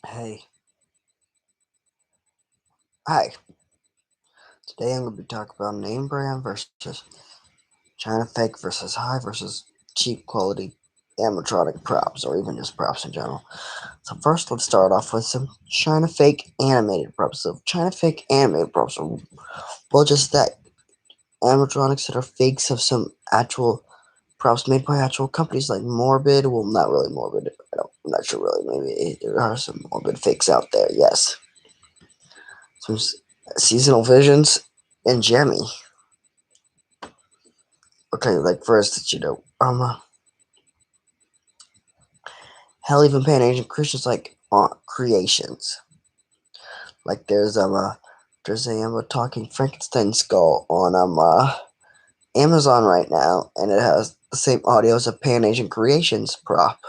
Hey, hi. Today I'm going to be talking about name brand versus China fake versus high versus cheap quality animatronic props, or even just props in general. So first, let's start off with some China fake animated props. So China fake animated props are just that animatronics that are fakes of some actual props made by actual companies like Morbid. Well, not really Morbid. I'm not sure really. Maybe there are some Morbid fakes out there. Yes, some seasonal visions and Jemmy. Okay, like first, hell, even paying Asian Christians like creations. Like there's a talking Frankenstein skull on Amazon right now, and it has the same audio as a Pan Asian Creations prop.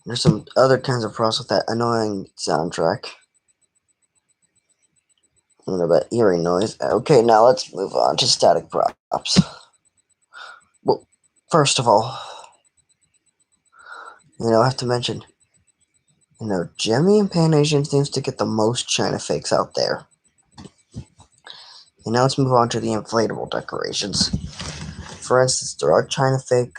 There's some other kinds of props with that annoying soundtrack. I don't know about eerie noise. Okay, now let's move on to static props. Well, first of all, I have to mention, Jimmy and Pan Asian seems to get the most China fakes out there. And now let's move on to the inflatable decorations. For instance, there are China fake,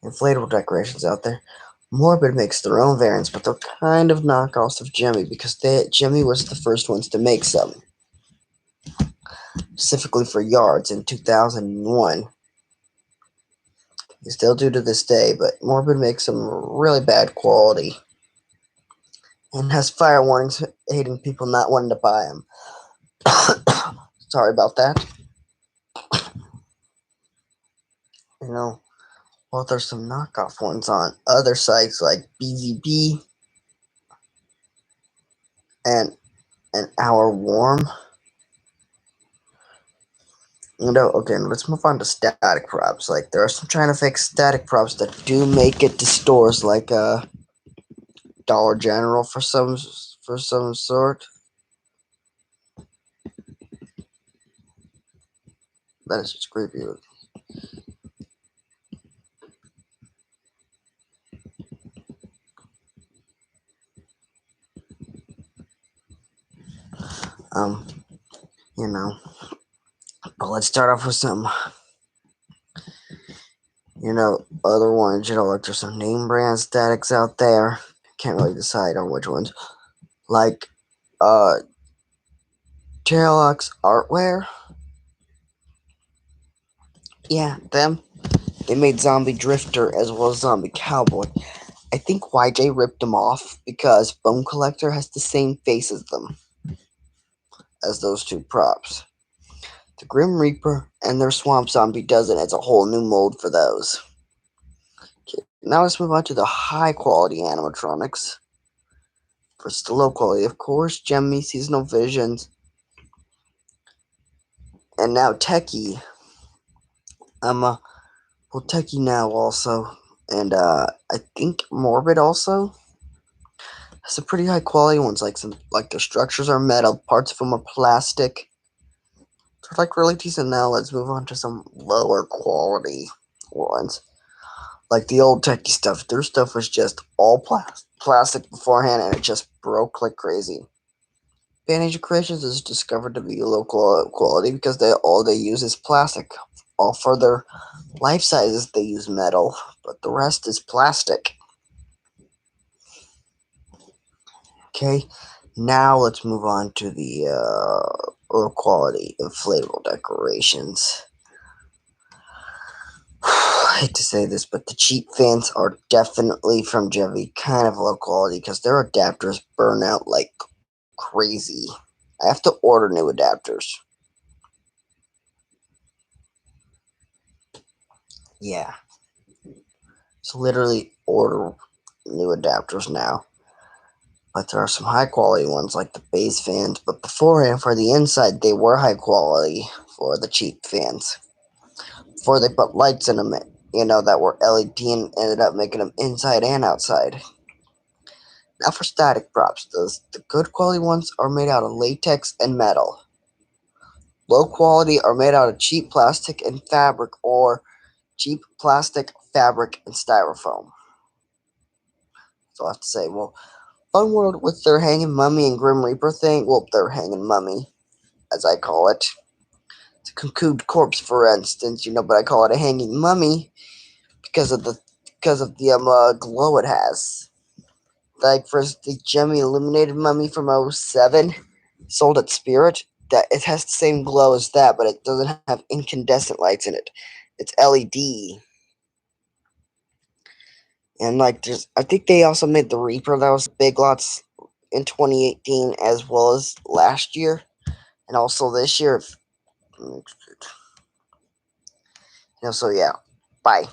inflatable decorations out there. Morbid makes their own variants, but they're kind of knockoffs of Jimmy because Jimmy was the first ones to make some, specifically for yards in 2001. They still do to this day, but Morbid makes some really bad quality and has fire warnings hating people not wanting to buy them. Sorry about that. You know, well, there's some knockoff ones on other sites like BZB and Our Warm. Okay, let's move on to static props. Like, there are some China fake static props that do make it to stores like Dollar General for some sort. That is just creepy. Um, you know, but let's start off with some, other ones. Like there's some name brand statics out there. Can't really decide on which ones. Like, Taillox Artware. Yeah, them. They made Zombie Drifter as well as Zombie Cowboy. I think YJ ripped them off because Bone Collector has the same face as them, as those two props. The Grim Reaper and their Swamp Zombie doesn't. It's a whole new mold for those. Okay, now let's move on to the high quality animatronics. First, the low quality, of course, Gemmy, Seasonal Visions, and now Techie. Techie now also, and I think Morbid also. Some pretty high quality ones, like the structures are metal, parts of them are plastic. They're like really decent. Now let's move on to some lower quality ones, like the old techie stuff. Their stuff was just all plastic beforehand, and it just broke like crazy. Bandage Creations is discovered to be low quality because all they use is plastic. All for their life sizes they use metal, but the rest is plastic. Okay, now let's move on to the low quality inflatable decorations. I hate to say this, but the cheap fans are definitely from Jevy kind of low quality because their adapters burn out like crazy. I have to order new adapters. Yeah, so literally order new adapters now. But there are some high quality ones like the base fans, but beforehand for the inside they were high quality for the cheap fans. Before they put lights in them, that were LED and ended up making them inside and outside. Now for static props, the good quality ones are made out of latex and metal. Low quality are made out of cheap plastic and fabric or cheap plastic, fabric, and styrofoam. So I have to say, well, Fun World with their Hanging Mummy and Grim Reaper thing, well, their Hanging Mummy, as I call it. It's a cocooned corpse, for instance, but I call it a hanging mummy because of the glow it has. Like for the Gemmy Illuminated Mummy from '07, sold at Spirit, that it has the same glow as that, but it doesn't have incandescent lights in it. It's LED. And I think they also made the Reaper that was Big Lots in 2018 as well as last year, and also this year. So yeah, bye.